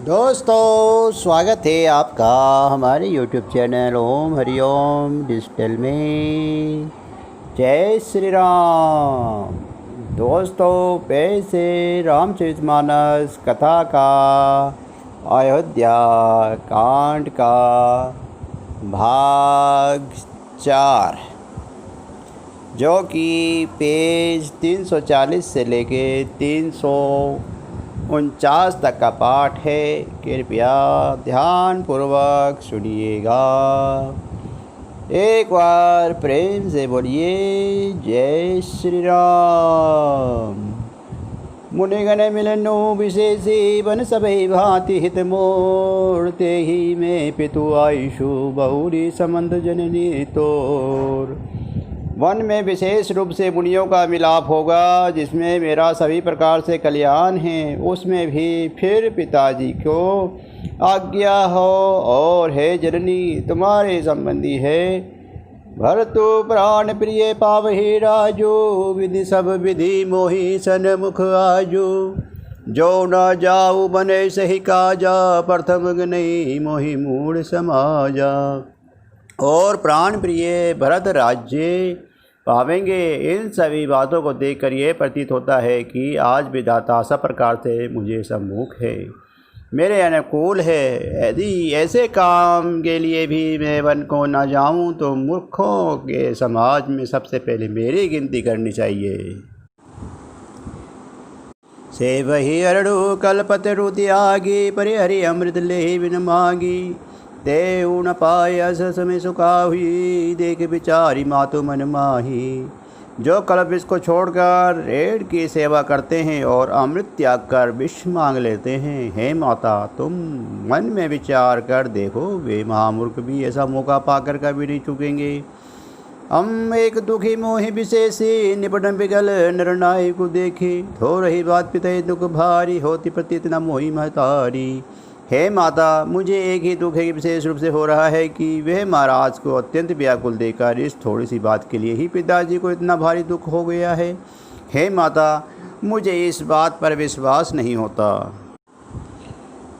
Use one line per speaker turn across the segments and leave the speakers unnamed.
दोस्तों, स्वागत है आपका हमारे YouTube चैनल ओम हरिओम डिजिटल में। जय श्री राम। दोस्तों, वैसे रामचरितमानस कथा का अयोध्या कांड का भाग 4 जो कि पेज 340 से लेके 349 तक का पाठ है। कृपया ध्यानपूर्वक सुनिएगा। एक बार प्रेम से बोलिए जय श्री राम। मुनिगण मिलनु विशेषी वन सभै भांति हित मोर, ते ही में पितु आयुषु बहुरी संबंध जननी तोर। वन में विशेष रूप से मुनियों का मिलाप होगा, जिसमें मेरा सभी प्रकार से कल्याण है। उसमें भी फिर पिताजी को आज्ञा हो, और है जननी तुम्हारे संबंधी है। भरतु प्राण प्रिय पावहि राजो, विधि सब विधि मोहि सन्मुख आजो। जो न जाऊ बने सही काजा, प्रथम गनई मोहि मूढ़ समाजा। और प्राण प्रिय भरत राज्य पावेंगे। इन सभी बातों को देखकर यह प्रतीत होता है कि आज विधाता सब प्रकार से मुझे सम्मुख है, मेरे अनुकूल है। यदि ऐसे काम के लिए भी मैं वन को न जाऊं, तो मूर्खों के समाज में सबसे पहले मेरी गिनती करनी चाहिए। से वही अरड़ू कल्पतरु त्यागी, परिहरि अमृत ले बिन मांगी। ते न पाए अस समय सुखा हुई, देख बिचारी मातु मन माही। जो कल्प इसको छोड़कर रेड़ की सेवा करते हैं और अमृत त्याग कर विष मांग लेते हैं, हे माता तुम मन में विचार कर देखो, वे महामूर्ख भी ऐसा मौका पाकर कभी नहीं चुकेंगे। हम एक दुखी मोहि विशेषी, निपटन बिगल निर्णय को देखे। हो रही बात पिते दुख भारी, होती प्रतीत न मोहि महतारी। हे माता, मुझे एक ही दुख है विशेष रूप से हो रहा है कि वह महाराज को अत्यंत व्याकुल देकर इस थोड़ी सी बात के लिए ही पिताजी को इतना भारी दुख हो गया है। हे माता, मुझे इस बात पर विश्वास नहीं होता।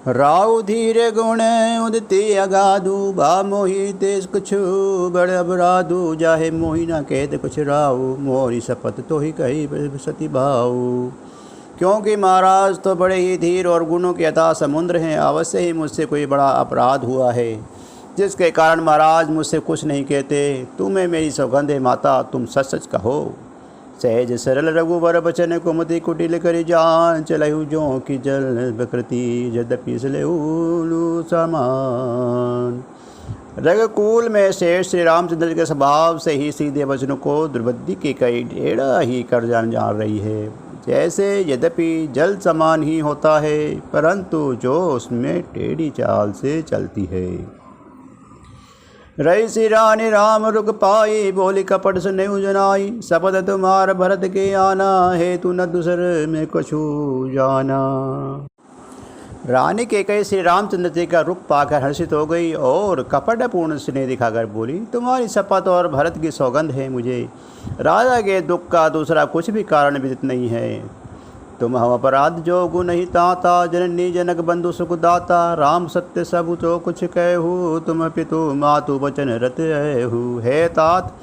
राउ धीर गुण उदिति अगाधु, बा मोहि तेज कुछु बड़ अपराधु। जाहे मोहि न कहते कुछ राउ, मोरी शपथ तो ही कही सती भाऊ। क्योंकि महाराज तो बड़े ही धीर और गुणों के अथाह समुद्र हैं। अवश्य ही मुझसे कोई बड़ा अपराध हुआ है, जिसके कारण महाराज मुझसे कुछ नहीं कहते। तुम्हें मेरी सौगंध है माता, तुम सच सच कहो। सहज सरल रघुवर बचन कुमति कुटिल करी जान, चलहु जो की जल प्रकृति यद्यपि सलेहु समान। रघुकुल में श्रेष्ठ श्री रामचंद्र के स्वभाव से ही सीधे वचनों को द्रौपदी के कई टेढ़ा ही कर जान रही है। जैसे यद्यपि जल समान ही होता है, परंतु जो उसमें टेढ़ी चाल से चलती है। रही सी रानी राम रुक पाई, बोली कपट से नहीं जनाई। शपथ तुम्हार भरत के आना, है तू न दूसर में कछु जाना। रानी के कई श्री रामचंद्र जी का रुख पाकर हर्षित हो गई और कपटपूर्ण स्नेह दिखाकर बोली, तुम्हारी शपथ और भरत की सौगंध है, मुझे राजा के दुख का दूसरा कुछ भी कारण विदित नहीं है। तुम हम अपराध जो गुण नहीं ताता, जननी जनक बंधु सुख दाता। राम सत्य सब तो कुछ कहू, तुम पितु मातु वचन रत रहू। हे तात,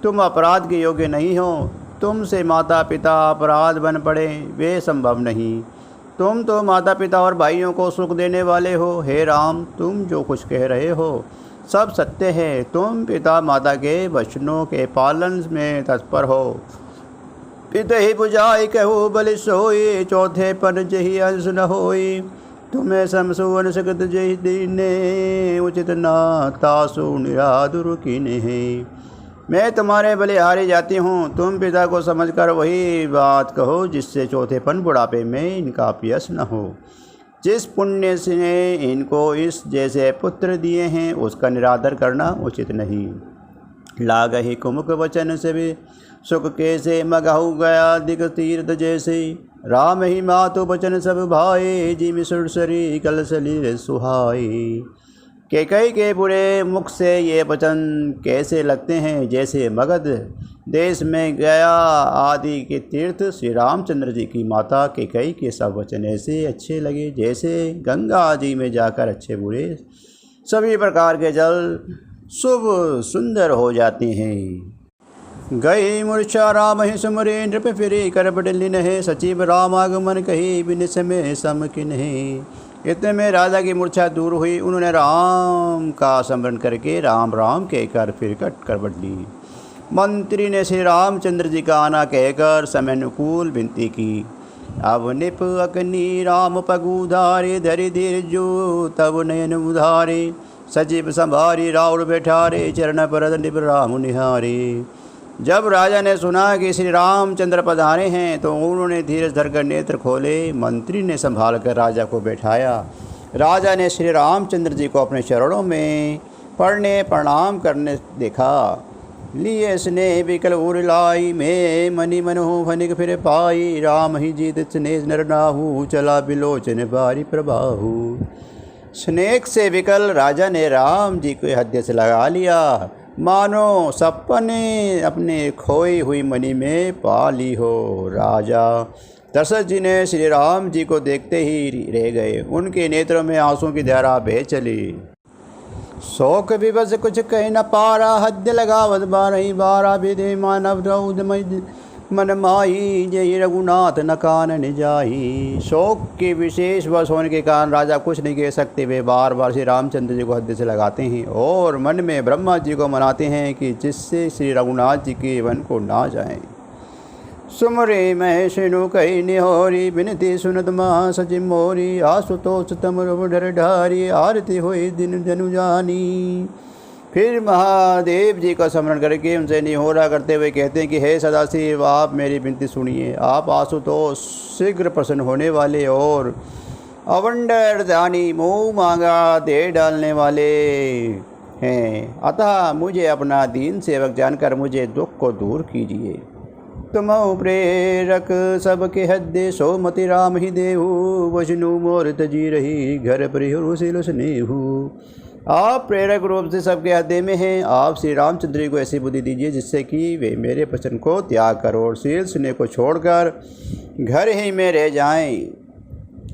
तुम अपराध के योग्य नहीं हो। तुमसे माता पिता अपराध बन पड़े, वे संभव नहीं। तुम तो माता पिता और भाइयों को सुख देने वाले हो। हे राम, तुम जो कुछ कह रहे हो सब सत्य है। तुम पिता माता के वचनों के पालन में तत्पर हो। पित ही बुझाई कहू बलि सोई, चौथे पन जही अंश न होई। तुम्हें समसुवन सकत जही दीने, उचित ना तासु निरादुर कीने है। मैं तुम्हारे बलिहारी जाती हूँ, तुम पिता को समझकर वही बात कहो, जिससे चौथेपन बुढ़ापे में इनका अपयश न हो। जिस पुण्य से इनको इस जैसे पुत्र दिए हैं, उसका निरादर करना उचित नहीं। लाग ही कुमुक वचन से भी सुख कैसे मगहु गया दिग तीर्थ जैसे। राम ही मातु वचन सब भाई, जिमि सुरसरी कल सलील सुहाई। कैकई के बुरे मुख से ये वचन कैसे लगते हैं, जैसे मगध देश में गया आदि के तीर्थ श्री रामचंद्र जी की माता कैकई के सब वचन ऐसे अच्छे लगे जैसे गंगा जी में जाकर अच्छे बुरे सभी प्रकार के जल शुभ सुंदर हो जाते हैं। गई मूर्छा राम ही सुमरे नृप फिरे कर बडलिन है, सचिव राम आगमन कही बिन समय सम किन है। इतने में राजा की मूर्छा दूर हुई। उन्होंने राम का स्मरण करके राम राम कहकर फिर कट कर बदली। मंत्री ने श्री रामचंद्र जी का आना कहकर समय अनुकूल विनती की। अब निप अग्नि राम पगुधारे धरि धीर जो तब नयन उधारे, सचिव संभारी राउर बैठारे चरण पर निप राम निहारे। जब राजा ने सुना कि श्री रामचंद्र पधारे हैं तो उन्होंने धीरज धरकर नेत्र खोले। मंत्री ने संभाल कर राजा को बैठाया। राजा ने श्री रामचंद्र जी को अपने चरणों में पड़ने प्रणाम करने देखा। लिए स्नेह विकल उर लाई, मैं मनि मनोह फनिक फिर पाई। राम ही जीत स्नेह नर नाहू, चला बिलोचन बारी प्रभाहू। स्नेह से विकल राजा ने राम जी को हृदय से लगा लिया, मानो सपने अपने खोई हुई मणि में पा ली हो। राजा दशरथ जी ने श्री राम जी को देखते ही रह गए। उनके नेत्रों में आंसू की धारा बह चली। शोक विवश कुछ कह न पारा, हद लगावत बारही बारा। विधे मानव रौद मन माही, जय रघुनाथ न कानन जाही। शोक के विशेष वश होने के कारण राजा कुछ नहीं कह सकते। वे बार बार श्री रामचंद्र जी को हृदय से लगाते हैं और मन में ब्रह्मा जी को मनाते हैं कि जिससे श्री रघुनाथ जी के वन को ना जाएं। सुमरे महेशनु कही निहोरी, बिनती सुनत महा सचिव मोरी। आशुतोष तम डर ढारी, आरती हुई दिन जनु जानी। फिर महादेव जी का स्मरण करके उनसे निहोरा करते हुए कहते हैं कि हे सदाशिव, आप मेरी विनती सुनिए। आप आशुतोष शीघ्र प्रसन्न होने वाले और अवंडर दानी मुँह मांगा दे डालने वाले हैं। अतः मुझे अपना दीन सेवक जानकर मुझे दुख को दूर कीजिए। तुम प्रेरक सबके हृदय, सोमति राम ही देहु। वजनु मोर तजी रही, घर परिहु स्नेहु। आप प्रेरक रूप से सबके हृदय में हैं। आप श्री रामचंद्र जी को ऐसी बुद्धि दीजिए जिससे कि वे मेरे वचन को त्याग कर और शील स्नेह को छोड़कर घर ही में रह जाएं।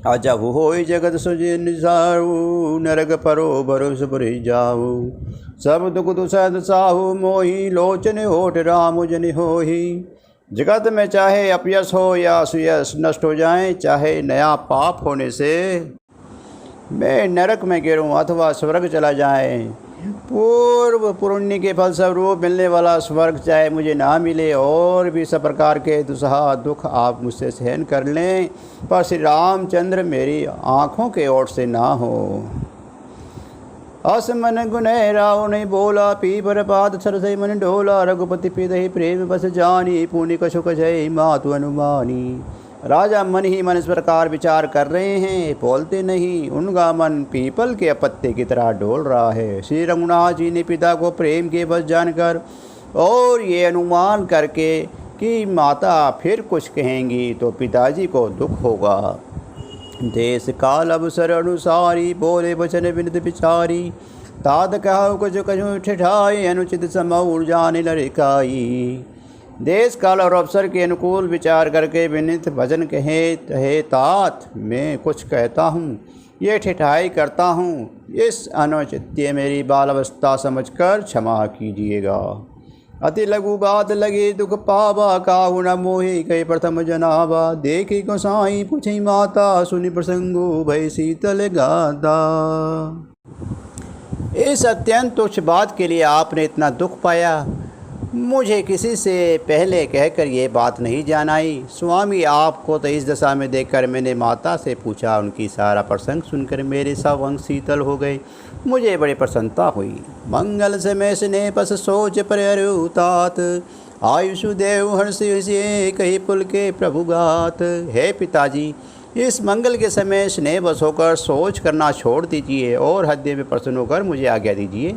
अजब हो जगत सुजिन साहु, नरक परो भरोस पर जाऊ। सब दुख दुसद साहु मोही, लोचन होठ राम जन होही। जगत में चाहे अपयश हो या सुयश नष्ट हो जाए, चाहे नया पाप होने से मैं नरक में गिरूं अथवा स्वर्ग चला जाए, पूर्व पुण्य के फलस्वरूप मिलने वाला स्वर्ग चाहे मुझे ना मिले, और भी सब प्रकार के दुस्सह दुख आप मुझसे सहन कर लें, पर श्री रामचंद्र मेरी आँखों के ओर से ना हो। असमन गुनह राव नहीं बोला, पी पर पाद सरसई मन ढोला। रघुपति पिदहि प्रेम बस जानी, पुनि कछु कछई मातु अनुमानी। राजा मन ही मन इस प्रकार विचार कर रहे हैं, बोलते नहीं। उनका मन पीपल के पत्ते की तरह डोल रहा है। श्री रघुनाथ जी ने पिता को प्रेम के बस जानकर और ये अनुमान करके कि माता फिर कुछ कहेंगी तो पिताजी को दुख होगा। देश काल अवसर अनुसारी, बोले वचन विनत विचारी। तात कहो कुछ कछु ठिठाई, अनुचित समय जाने लड़काई। देश काल और अवसर के अनुकूल विचार करके विनित भजन कहे तात मैं कुछ कहता हूँ, ये ठिठाई करता हूँ। इस अनुचित्य मेरी बाल अवस्था समझकर क्षमा कीजिएगा। अति लघु बात लगे दुख पावा, काहू न मोहि कई प्रथम जनावा। देखी गोसाई पूछी माता, सुनि प्रसंगो भय शीतल गाता। इस अत्यंत तुच्छ बात के लिए आपने इतना दुख पाया, मुझे किसी से पहले कहकर ये बात नहीं जानाई। स्वामी आपको तो इस दशा में देखकर मैंने माता से पूछा। उनकी सारा प्रसंग सुनकर मेरे सब अंग शीतल हो गए, मुझे बड़ी प्रसन्नता हुई। मंगल समय स्नेह पस सोच प्ररुतात, आयुषु देव हर्षि कही पुल के प्रभुगात। हे पिताजी, इस मंगल के समय स्नेह बस होकर सोच करना छोड़ दीजिए और हृदय में प्रसन्न होकर मुझे आज्ञा दीजिए।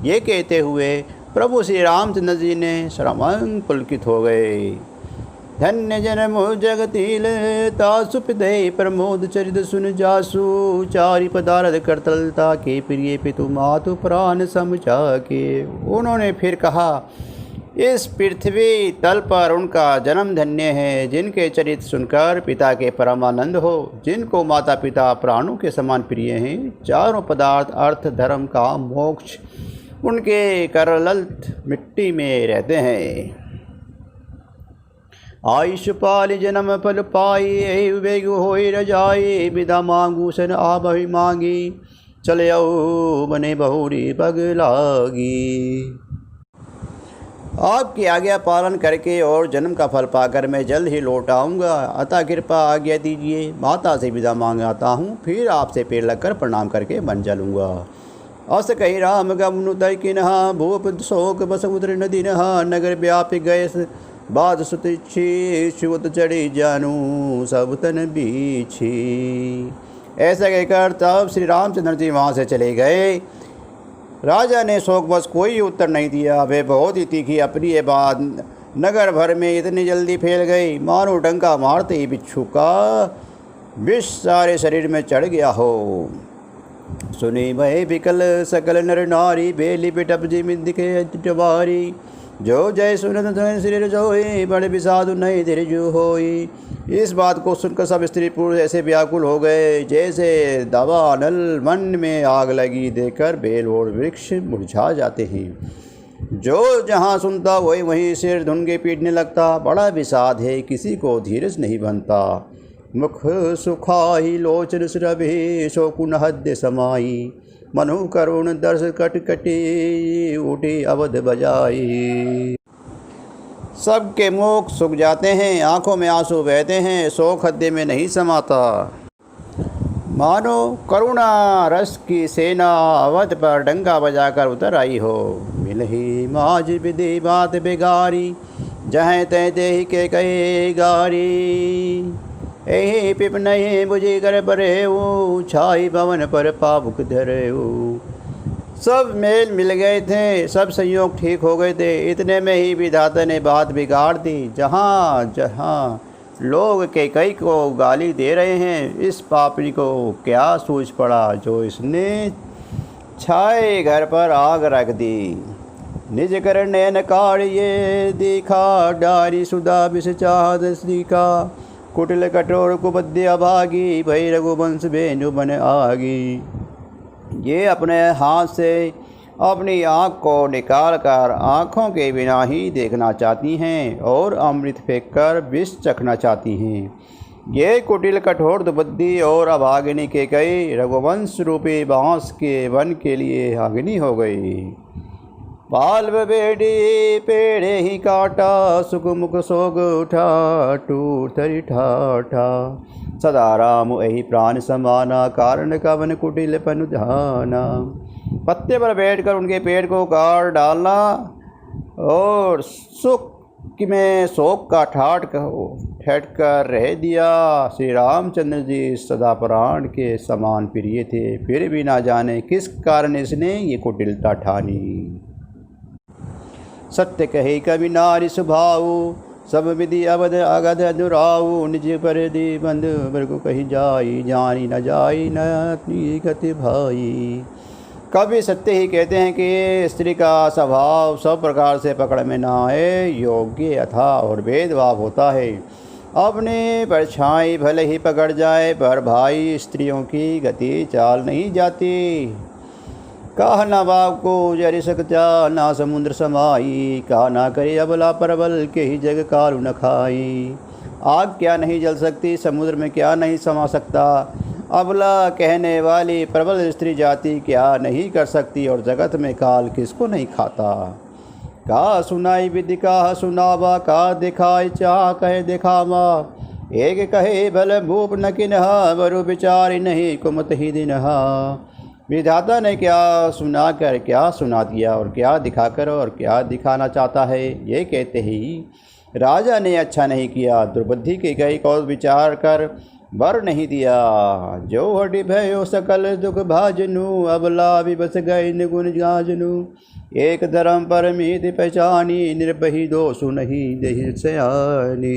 ये कहते हुए प्रभु श्री रामचंद्र जी ने श्रमण पुलकित हो गए। धन्य जन्म जगतील तासु पिदय प्रमोद चरित सुन जासु चारि पदार्थ करतलता के प्रिय पितु मातु प्राण समझा के। उन्होंने फिर कहा, इस पृथ्वी तल पर उनका जन्म धन्य है जिनके चरित्र सुनकर पिता के परमानंद हो, जिनको माता पिता प्राणों के समान प्रिय हैं। चारों पदार्थ अर्थ धर्म काम मोक्ष उनके करलत मिट्टी में रहते हैं। आयुष पाल जन्म फल पाई वेग होई रजाई विदा मांगू सन आबहि मांगी चलऊ बने बहुरी पग लागी। आपकी आज्ञा पालन करके और जन्म का फल पाकर मैं जल्द ही लौट आऊँगा, अतः कृपा आज्ञा दीजिए। माता से विदा मांग आता हूँ, फिर आपसे पैर लगकर प्रणाम करके बन चलूँगा। अस कही राम गमनु तय किन्हा भूप शोक बसमुद्र नदी नहा नगर व्यापी गए बाद सुतिक्षी शिवत चढ़ी जानू सब तन बीछी। ऐसा कहकर तब श्री रामचंद्र जी वहाँ से चले गए। राजा ने शोकवश कोई उत्तर नहीं दिया। वे बहुत ही तीखी अप्रिय बात नगर भर में इतनी जल्दी फैल गई मानो डंका मारते ही बिच्छू का विष सारे शरीर में चढ़ गया हो। सुनी भय विकल सकल नर नारी बेली बिटप जी में दिखे टवारी जो जय सुनत शरीर जोई बड़े विषादु नहीं धीरजु होई। इस बात को सुनकर सब स्त्री पुरुष ऐसे व्याकुल हो गए जैसे दावानल मन में आग लगी देखकर बेल और वृक्ष मुरझा जाते हैं। जो जहाँ सुनता वही वहीं सिर धुन के पीटने लगता। बड़ा विषाद है, किसी को धीरज नहीं बनता। मुख सुखाई लोचन सुरभि शोकुन हद्य समाई मनु करुण दर्श कट कटी उठी अवध बजाई। सबके मुख सूख जाते हैं, आंखों में आंसू बहते हैं, शोक हृदय में नहीं समाता। मानो करुणा रस की सेना अवध पर डंका बजाकर उतर आई हो। मिलही माज विधि बात बिगारी जहाँ तय देही के कहे गारी एहि पिप नहीं बुझी कर परे छाई भवन पर पापुक धरे। सब मेल मिल गए थे, सब संयोग ठीक हो गए थे। इतने में ही विधाता ने बात बिगाड़ दी। जहाँ जहाँ लोग कई को गाली दे रहे हैं, इस पापी को क्या सूझ पड़ा जो इसने छाए घर पर आग रख दी। निज कर नैन काढ़िए देखा डारी सुधा विष चाहत सीखा कुटिल कठोर कुबद्य अभागी भई रघुवंश बेनु बन आगी। ये अपने हाथ से अपनी आँख को निकाल कर आँखों के बिना ही देखना चाहती हैं और अमृत फेंककर विष चखना चाहती हैं। ये कुटिल कठोर दुबुद्धि और अभागिनी के कई रघुवंश रूपी बाँस के वन के लिए अग्नि हो गई। बाल बेड़ी पेड़े ही काटा सुख मुख सोग उठा टूट थरी ठाठा सदा राम यही प्राण समाना कारण कवन कुटिल पनुधाना। पत्ते पर बैठकर उनके पेड़ को काट डालना और सुख में शोक का ठाठ कर रह दिया। श्री रामचंद्र जी सदा प्राण के समान प्रिय थे, फिर भी ना जाने किस कारण इसने ये कुटिलता ठानी। सत्य कहे कवि नारी स्वभाव सब विधि अवध अगध दुराऊ निज पर दी बंद को कही जाई जानी न जाई न गति भाई। कवि सत्य ही कहते हैं कि स्त्री का स्वभाव सब प्रकार से पकड़ में ना आए, योग्य अथा और भेदभाव होता है। अपने परछाई भले ही पकड़ जाए पर भाई स्त्रियों की गति चाल नहीं जाती। कहा ना बाप को जरि सकता ना समुद्र समाई कहा ना करे अबला परबल के ही जग कालू न खाई। आग क्या नहीं जल सकती, समुद्र में क्या नहीं समा सकता। अबला कहने वाली प्रबल स्त्री जाति क्या नहीं कर सकती और जगत में काल किसको नहीं खाता। का सुनाई विधि का सुनावा का दिखाई चाह कहे दिखावा एक कहे भल भूप न किन्हा बरु विचार नहीं कुमत ही दिनहा। विधाता ने क्या सुना कर क्या सुना दिया और क्या दिखाकर और क्या दिखाना चाहता है। ये कहते ही राजा ने अच्छा नहीं किया। दुर्बुद्धि के कई को विचार कर वर नहीं दिया। जो हटि भयो सकल दुख भाजनु, अबला भी बस गए निगुण गाजनु। एक धर्म परमित पहचानी, निर्भही दोषु नहीं देहि सयानी।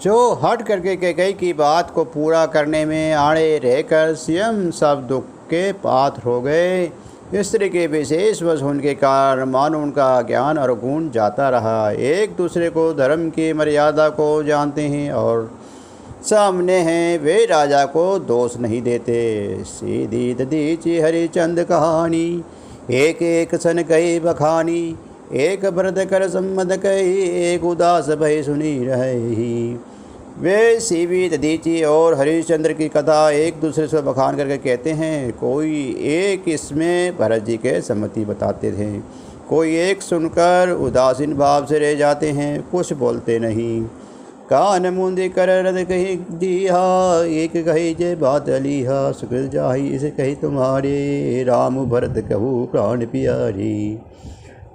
जो हट करके कैकेयी की बात को पूरा करने में आड़े रहकर स्वयं सब दुख के पात्र हो गए, स्त्री के विशेष वश होने के कारण मानो उनका ज्ञान और गुण जाता रहा। एक दूसरे को धर्म की मर्यादा को जानते हैं और सामने हैं, वे राजा को दोष नहीं देते। सीधी दीची हरिचंद कहानी, एक एक सन कही बखानी। एक व्रत कर सम्मत कही, एक उदास भय सुनी रही। वे सीवी दधीची और हरिश्चंद्र की कथा एक दूसरे से बखान करके कहते हैं। कोई एक इसमें भरत जी के सम्मति बताते थे, कोई एक सुनकर उदासीन भाव से रह जाते हैं, कुछ बोलते नहीं। कान मूंदी कर रद कही दिया, एक कही जय बात अलीहा। सुकृत जाही इसे कही तुम्हारे, राम भरत कहू प्राण प्यारी।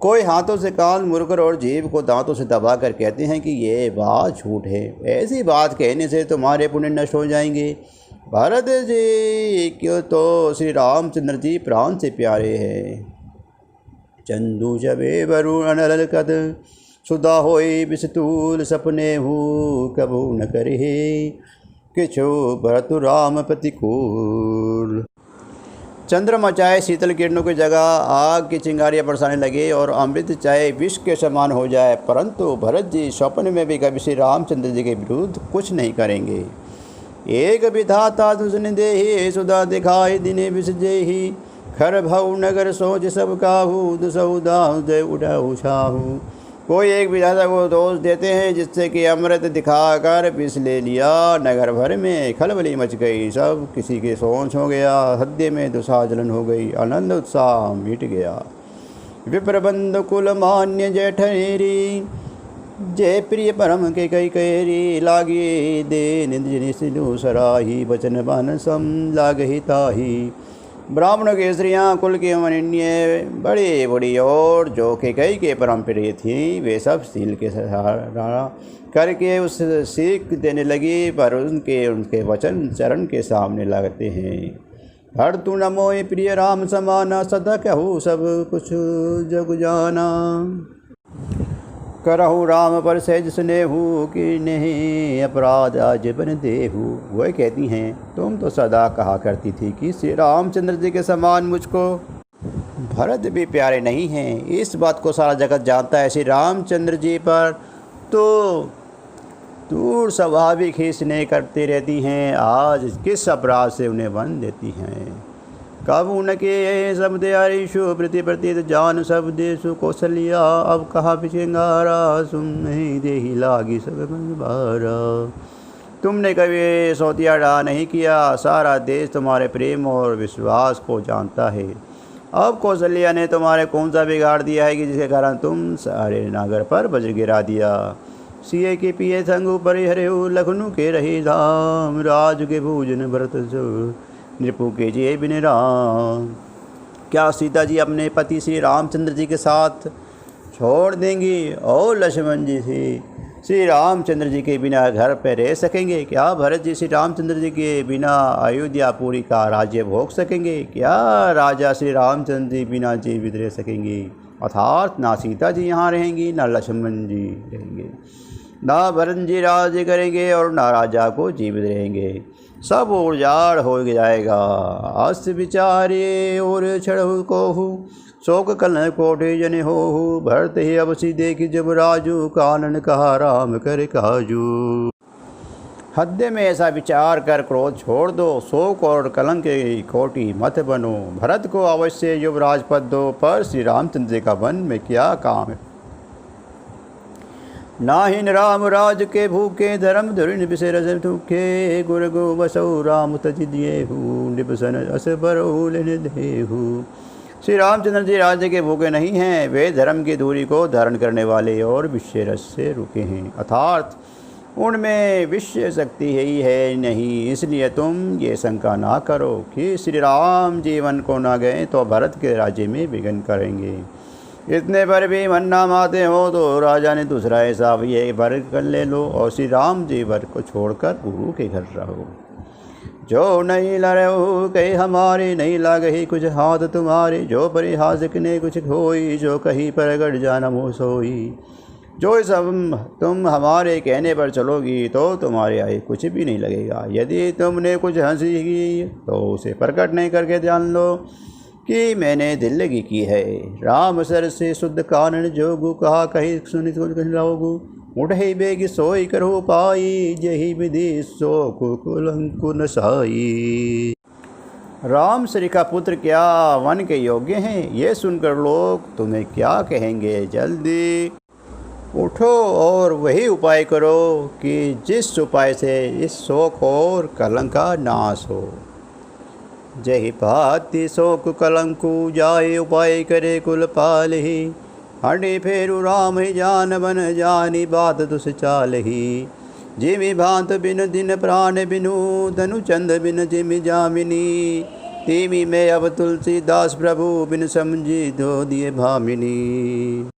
कोई हाथों से कान मुड़कर और जीभ को दांतों से दबाकर कहते हैं कि ये बात झूठ है, ऐसी बात कहने से तुम्हारे पुण्य नष्ट हो जाएंगे। भरत जी क्यों तो श्री रामचंद्र जी प्राण से प्यारे हैं। चंदू जबे वरुण अनल कद, सुधा होई बिस्तूल सपने हूँ कबू न करे। किछु भरत राम प्रतिकूल। चंद्रमा चाहे शीतल किरणों की जगह आग की चिंगारियाँ बरसाने लगे और अमृत चाहे विष के समान हो जाए, परंतु भरत जी स्वप्न में भी कभी श्री रामचंद्र जी के विरुद्ध कुछ नहीं करेंगे। एक विधाता दुष्ण देहि, सुधा दिखाई दिने विष जेहि। खर भव नगर सोच सब काहू, दुसौदा उदय उठाऊ छाहू। कोई एक विधाता को दोष देते हैं जिससे कि अमृत दिखाकर विष ले लिया। नगर भर में खलबली मच गई, सब किसी के सोच हो गया। हृदय में दुसाजलन हो गई, आनंद उत्साह मिट गया। विप्रबंध कुल मान्य जय ठहरी, जय प्रिय परम के कई कैरी। लागे दे निज सिंधु सराही, बचन बन सम लागहि ताही। ब्राह्मणों की स्त्रियाँ कुल की अमान्य बड़ी बड़ी और जो कैकेयी के परम प्रिय थीं, वे सब सील के सहारा करके उस सीख देने लगी, पर उनके वचन चरण के सामने लगते हैं। हर तू न मोहि प्रिय राम समाना, सदा कहूँ सब कुछ जग जाना। करहु राम पर सहज स्नेहु, कि नहीं अपराध आज बन देहु। वह कहती हैं, तुम तो सदा कहा करती थी कि श्री रामचंद्र जी के समान मुझको भरत भी प्यारे नहीं हैं। इस बात को सारा जगत जानता है। श्री रामचंद्र जी पर तो दूर स्वाभाविक ही स्नेह करती रहती हैं, आज किस अपराध से उन्हें वन देती हैं। काबू न के सब दयारीशु, प्रति प्रति जान सब देशु कौशल्या। अब कहा पिछेंगारा, सुन नहीं देही लागी सब बारा। तुमने कभी सौतिया डा नहीं किया, सारा देश तुम्हारे प्रेम और विश्वास को जानता है। अब कौशल्या ने तुम्हारे कौन सा बिगाड़ दिया है कि जिसके कारण तुम सारे नागर पर वज्र गिरा दिया। सीए के पिए संग परिहरे लखनऊ के रही धाम, राज के भोजन भरत जो नृपु के जे बिन राम। क्या सीता जी अपने पति श्री रामचंद्र जी के साथ छोड़ देंगी और लक्ष्मण जी श्री रामचंद्र जी के बिना घर पर रह सकेंगे? क्या भरत जी श्री रामचंद्र जी के बिना अयोध्यापुरी का राज्य भोग सकेंगे? क्या राजा श्री रामचंद्र जी बिना जीवित रह सकेंगे? अर्थात ना सीता जी यहाँ रहेंगी, ना लक्ष्मण जी रहेंगे, ना भरत जी राज्य करेंगे और ना राजा को जीवित रहेंगे। सब उजाड़ हो जाएगा। अस्त विचारे और छड़ कोहू, शोक कलन कोठे जने हो। भरत ही अवसी देखी जब राजू, कानन कहा राम कर काजू। हृदय में ऐसा विचार कर क्रोध छोड़ दो, शोक और कलंक की कोठी मत बनो। भरत को अवश्य युवराज पद दो, पर श्री रामचंद्र का वन में क्या काम है? नाहिन राम राज के भूखे, धर्म धुरिन विषय ठूखे। गुर गो बसौ राम तज दिएहू, निपसन अस बरऊ लेने देहू। श्री रामचंद्र जी राज्य के भूखे नहीं हैं, वे धर्म की दूरी को धारण करने वाले और विषय रस से रुके हैं, अर्थात उनमें विषय शक्ति ही है नहीं। इसलिए तुम ये शंका ना करो कि श्री राम जीवन को ना गए तो भरत के राज्य में विघ्न करेंगे। इतने पर भी मन ना मानते हो तो राजा ने दूसरा हिसाब ये वर कर ले लो और श्री राम जी वर को छोड़कर गुरु के घर रहो। जो नहीं लड़ो कहीं हमारे, नहीं लागही कुछ हाथ तुम्हारे। जो परिहासक ने कुछ खोई, जो कहीं पर गड़ जाना मुँह सोई। जो सब तुम हमारे कहने पर चलोगी तो तुम्हारे आए कुछ भी नहीं लगेगा। यदि तुमने कुछ हंसी की तो उसे प्रकट नहीं करके जान लो कि मैंने दिल लगी की है। राम सर से शुद्ध कानन जोगु, कहा कहीं सुनि कहीं लोगु। उठे बेग सोई करो पाई, जही विधि सो कुलंकु नसाई। राम श्री का पुत्र क्या वन के योग्य हैं, ये सुनकर लोग तुम्हें क्या कहेंगे। जल्दी उठो और वही उपाय करो कि जिस उपाय से इस शोक और कलंक का नाश हो। जही पाति शोक कलंकु जाए, उपाय करे कुल पाल ही। हंडे फेरु राम ही जान बन जानी, बात दुस चाल ही। जिमि भांत बिन दिन प्राण बिनु, धनु चंद बिन जिमि जामिनी। तिमि में अब तुलसीदास प्रभु, बिन समझी धो दिए भामिनी।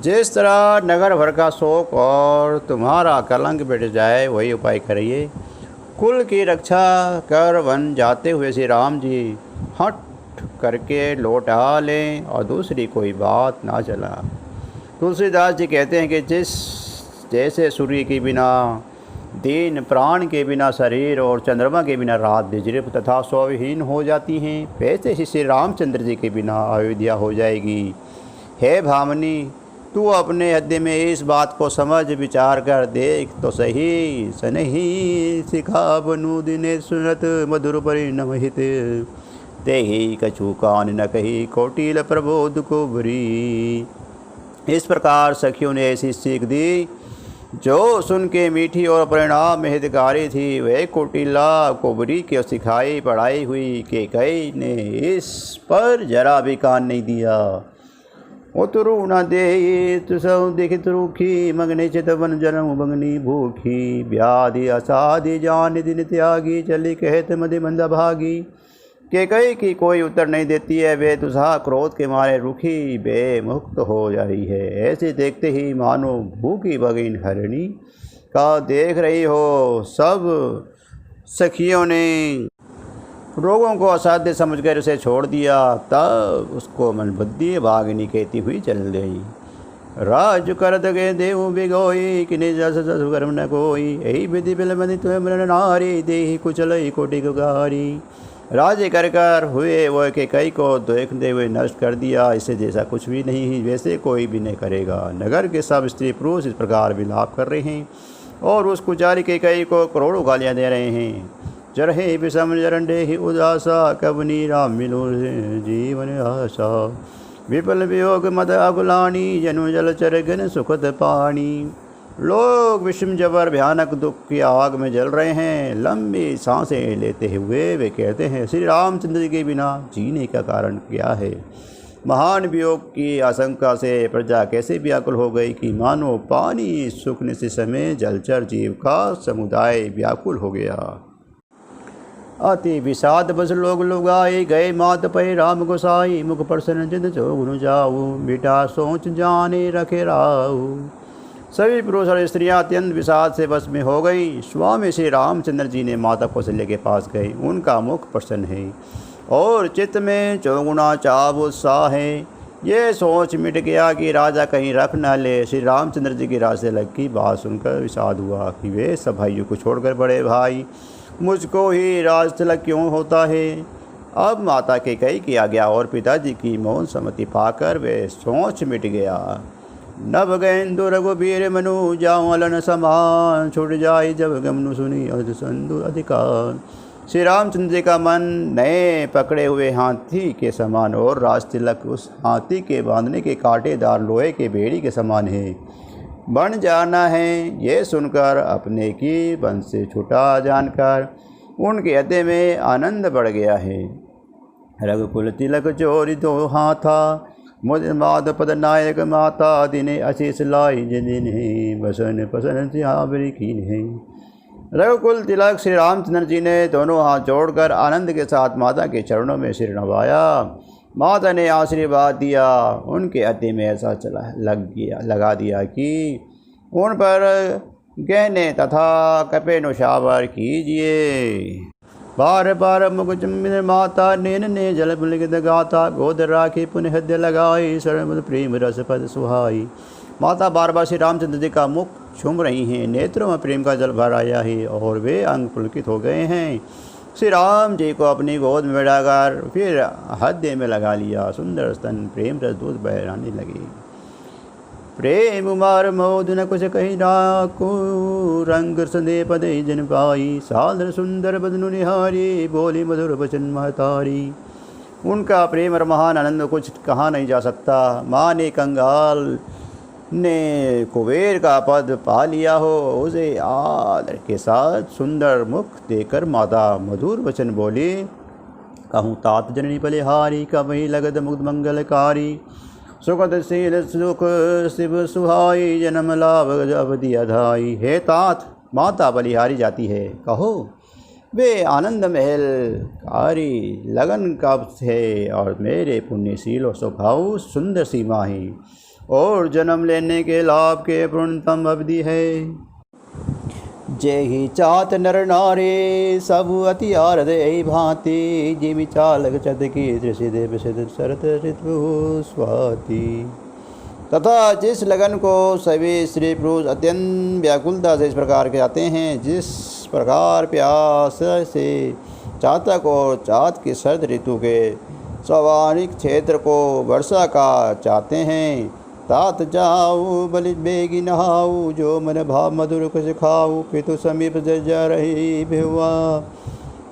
जिस तरह नगर भर का शोक और तुम्हारा कलंक मिट जाए वही उपाय करिए। कुल की रक्षा कर वन जाते हुए श्री राम जी हट करके लौट आ लें और दूसरी कोई बात ना चला। तुलसीदास जी कहते हैं कि जैसे सूर्य के बिना दिन, प्राण के बिना शरीर और चंद्रमा के बिना रात विजृंभ तथा स्वविहीन हो जाती हैं, वैसे ही श्री रामचंद्र जी के बिना अयोध्या हो जाएगी। हे भामनी, तू अपने हृदय में इस बात को समझ विचार कर देख तो सही। सनही सिखा बनु दिने सुनत, मधुर परिणम हित। ते ही कछु कान न कही, कोटिल प्रबोध को बुरी। इस प्रकार सखियों ने ऐसी सीख दी जो सुन के मीठी और परिणाम में हितकारी थी। वह कोटिला कोबरी की सिखाई पढ़ाई हुई कि कई ने इस पर जरा भी कान नहीं दिया। उतरू न दे तुसौ देखित रूखी, मगने चितवन जन्म बगनी भूखी। व्याधि असाधि जान दिन त्यागी, चली कहत मदि मंदा भागी। के कई की कोई उत्तर नहीं देती है, वे तुझा क्रोध के मारे रुखी बेमुक्त हो जा रही है। ऐसे देखते ही मानो भूखी भगिन हरिणी का देख रही हो। सब सखियों ने रोगों को असाध्य समझकर उसे छोड़ दिया। तब उसको मनबुद्धि भागनी कहती हुई चल गई। राज करत गए देव बिगोई, किने जस जस कर्म न कोई। यही विधि बिलमनि तुम्हें मरण नारी, देहि कुचलई कोटि गुगारी। राजे कर कर हुए वो के कई को देखते हुए नष्ट कर दिया। इससे जैसा कुछ भी नहीं वैसे कोई भी नहीं करेगा। नगर के सब स्त्री पुरुष इस प्रकार विलाप कर रहे हैं और उस कुचारी के कई को करोड़ों गालियाँ दे रहे हैं। जरहे विषम जरंडे ही उदासा, कबनी राम मिलो जीवन आशा। विपल वियोग मद अगुलानी, जनु जल चरगन सुखद पानी। लोग विषम जबर भयानक दुख की आग में जल रहे हैं। लंबी सांसें लेते हुए वे कहते हैं, श्री रामचंद्र जी के बिना जीने का कारण क्या है। महान वियोग की आशंका से प्रजा कैसे व्याकुल हो गई कि मानो पानी सूखने से समय जलचर जीव का समुदाय व्याकुल हो गया। अति विषाद बस लोग लुगाए, गए मात पे राम गोसाई। मुख प्रसन्न जिद जो गुरु जाऊ, बेटा सोच जाने रखे राऊ। सभी पुरुष और स्त्रियाँ अत्यंत विषाद से बस में हो गई। स्वामी श्री रामचंद्र जी ने माता कौशल्या के पास गए। उनका मुख प्रसन्न है और चित्त में चौगुना चाव उत्साह है। ये सोच मिट गया कि राजा कहीं रख न ले। श्री रामचंद्र जी की राजतिलक की बात सुनकर विषाद हुआ कि वे सब भाइयों को छोड़कर बड़े भाई, मुझको ही राजतिलक क्यों होता है। अब माता के कई की आज्ञा और पिताजी की मौन सम्मति पाकर वे सोच मिट गया। नभ गैंदु रघुबीर मनु, जाऊँ अलन समान। छूट जाई जब गमनु सुनी अध संधु अधिकार। श्री रामचंद्र जी का मन नए पकड़े हुए हाथी के समान और राजतिलक उस हाथी के बांधने के कांटेदार लोहे के बेड़ी के समान है। बन जाना है ये सुनकर अपने की बन से छूटा जानकर उनके हृदय में आनंद बढ़ गया है। रघुकुल तिलक चोरी दो हाथा, मुद पद नायक माता। दिने आशीष लाई जिन्हें, बसन पसन सिहावरी कीन है। रघुकुल तिलक श्री रामचंद्र जी ने दोनों हाथ जोड़कर आनंद के साथ माता के चरणों में सिर नवाया। माता ने आशीर्वाद दिया। उनके अति में ऐसा लगा दिया कि उन पर गहने तथा कपे नुशावर कीजिए। बार बार मुख चुम्बित माता नैन ने जल पुलकित गाता, गोद राखी पुनः हृदय लगाई, सर्वमद प्रेम रस पद सुहाई। माता बार बार श्री रामचंद्र जी का मुख चूम रही हैं, नेत्रों में प्रेम का जल भर आया है और वे अंग पुलकित हो गए हैं। श्री राम जी को अपनी गोद में बैठाकर फिर हृदय में लगा लिया। सुंदर स्तन प्रेम रस दूध बहराने लगे। प्रेम उमार मोद न कुछ कही डाकू, रंग संदे पद जन पाई, सादर सुंदर बदनु निहारी, बोली मधुर वचन महतारी। उनका प्रेम और महान आनंद कुछ कहा नहीं जा सकता। माँ ने कंगाल ने कुबेर का पद पा लिया हो, उसे आदर के साथ सुंदर मुख देकर माता मधुर वचन बोली। कहूँ तात जननी बलिहारी, कभी लगद मुग्ध मंगलकारी, सुखद शील सुख शिव सुहाई, जन्म लाभ अवधि अधाई। हे तात, माता बलिहारी जाती है, कहो वे आनंद महल कारी लगन कब है, और मेरे पुण्यशील और स्वभाव सुंदर सीमा है, और जन्म लेने के लाभ के पूर्णतम अवधि है। जय ही चात नर नारे, सब अति आरद यही भांति, जीवी चालक चत की दृश्य देव सिद्ध शरत ऋतु स्वाति। तथा जिस लगन को सभी स्त्री पुरुष अत्यंत व्याकुलता से इस प्रकार के आते हैं, जिस प्रकार प्यास से चातक और चात की शरद ऋतु के स्वाभाविक क्षेत्र को वर्षा का चाहते हैं, तात जाऊ बलि बेगी नहाऊ, जो मन भाव मधुर कुछ खाऊ, पितु समीप जा रही भिवा,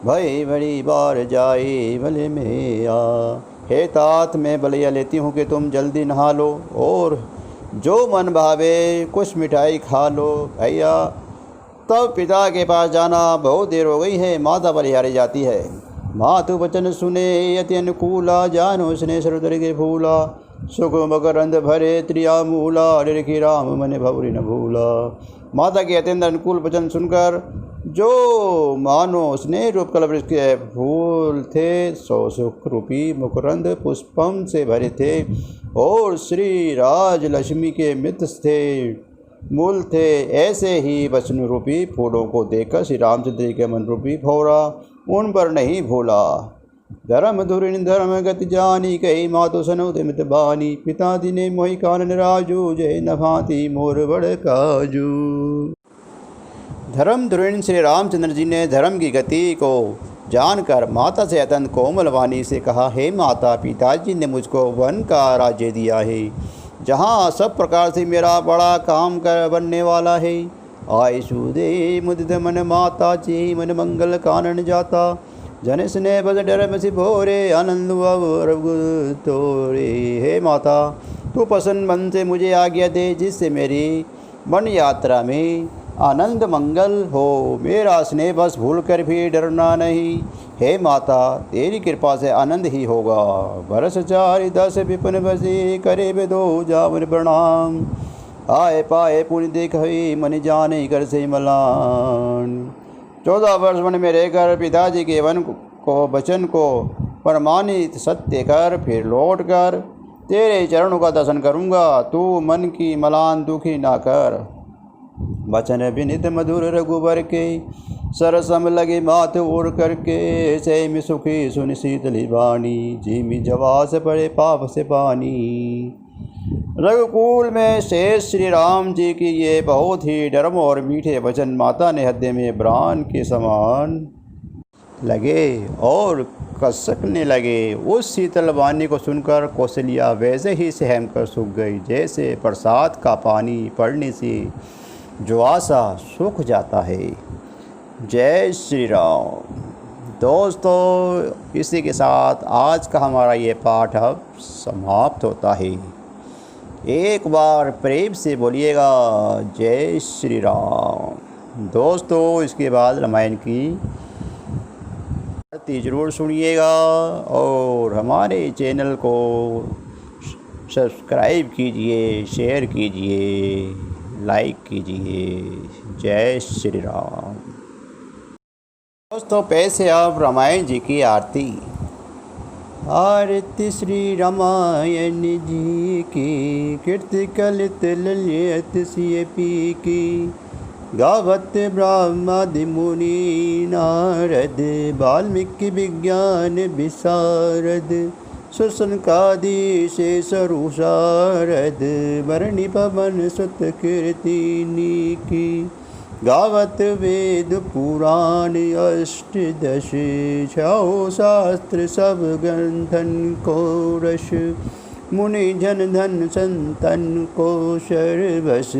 भई बड़ी बार जाई भले में आ। हे तात, मैं बलिया लेती हूँ कि तुम जल्दी नहा लो और जो मन भावे कुछ मिठाई खा लो। भैया तब पिता के पास जाना, बहुत देर हो गई है। माता बलिहारी जाती है। मातु वचन सुने अति अनुकूला, जानो स्नेह सरोदर के फूला, सुख मकरंद भरे त्रिया मूला, निरखी राम मन भवरी न भूला। माता के अत्यंत अनुकूल वचन सुनकर जो मानो स्नेह रूप कलवृक्ष के फूल थे, सौ सुख रूपी मकरंद पुष्पम से भरे थे, और श्री राज लक्ष्मी के मित्र थे, मूल थे। ऐसे ही वचन रूपी फूलों को देखकर श्री रामचंद्र के मन रूपी भौरा उन पर नहीं भूला। धर्म धुरिन धर्म गति जानी, कही मातो सनो मित बानी, पिता दिने मोहि कानन राजू, जय न भांति मोर बड़ काजू। धर्म धुरिन श्री रामचंद्र जी ने धर्म की गति को जानकर माता से अत्यंत कोमल वाणी से कहा, हे माता, पिताजी ने मुझको वन का राज्य दिया है, जहाँ सब प्रकार से मेरा बड़ा काम कर बनने वाला है। आयु दे मुदित मन माता जी, मन मंगल कानन जाता, जन स्नेह बस डर बसी भोरे, आनंद तोरे। हे माता, तू प्रसन्न मन से मुझे आज्ञा दे, जिससे मेरी वन यात्रा में आनंद मंगल हो, मेरा स्नेह बस भूल कर भी डरना नहीं। हे माता, तेरी कृपा से आनंद ही होगा। बरस 4 10 विपिन बसी, करे बे दो जावन प्रणाम, आए पाए पुण्य देख मन जाने कर से मलान। 14 वर्ष वन में रहकर पिताजी के वन को वचन को प्रमाणित सत्य कर, फिर लौट कर तेरे चरणों का दर्शन करूँगा। तू मन की मलान दुखी ना कर। वचन विनित मधुर रघुबर के, सरसम लगे मात ओर करके, से में सुखी सुन शीतली वाणी, जिमी जवास पड़े पाप से पानी। रघुकुल में शेष श्री राम जी की ये बहुत ही नरम और मीठे वचन माता ने हृदय में प्राण के समान लगे और कसकने लगे। उस शीतल वाणी को सुनकर कौशल्या वैसे ही सहम कर सूख गई, जैसे बरसात का पानी पड़ने से जो आशा सूख जाता है। जय श्री राम। दोस्तों, इसी के साथ आज का हमारा ये पाठ अब समाप्त होता है। एक बार प्रेम से बोलिएगा जय श्री राम। दोस्तों, इसके बाद रामायण की आरती ज़रूर सुनिएगा और हमारे चैनल को सब्सक्राइब कीजिए, शेयर कीजिए, लाइक कीजिए। जय श्री राम। दोस्तों, पैसे अब रामायण जी की आरती। आरती श्री रामायण जी की, कीर्ति कलित ललित सिय पी की। गावत ब्रह्मादि मुनि नारद, वाल्मीकि विज्ञान विशारद। सुसनकादि शेष शारद, वरणी पवन सुत कीर्तिनी की। गावत वेद पुराण अष्टदश, छौ शास्त्र सब ग्रंथन को रस। मुनि जन धन संतन को सर्वस,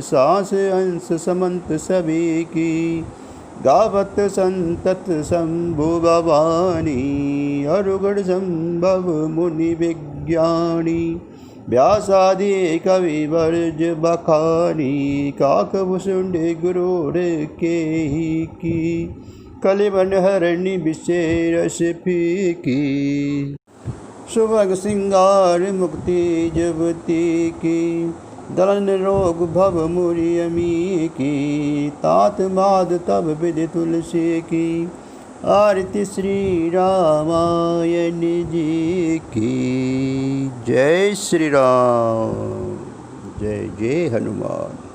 सांस अंश समंत सभी की। गावत संतत शंभु भवानी, अरुगण संभव मुनि विज्ञानी। व्यासादि कवि वर्ज बखानी, काकभूषुंड गुरुर के ही की। कलिबन हरणी विशेष फीकी, सुभग सिंगार मुक्ति जुबती की। दलन रोग भव मुरि अमी की, तात माद तब विधि तुलसी की। आरती श्री रामायण जी की। जय श्री राम, जय जय हनुमान।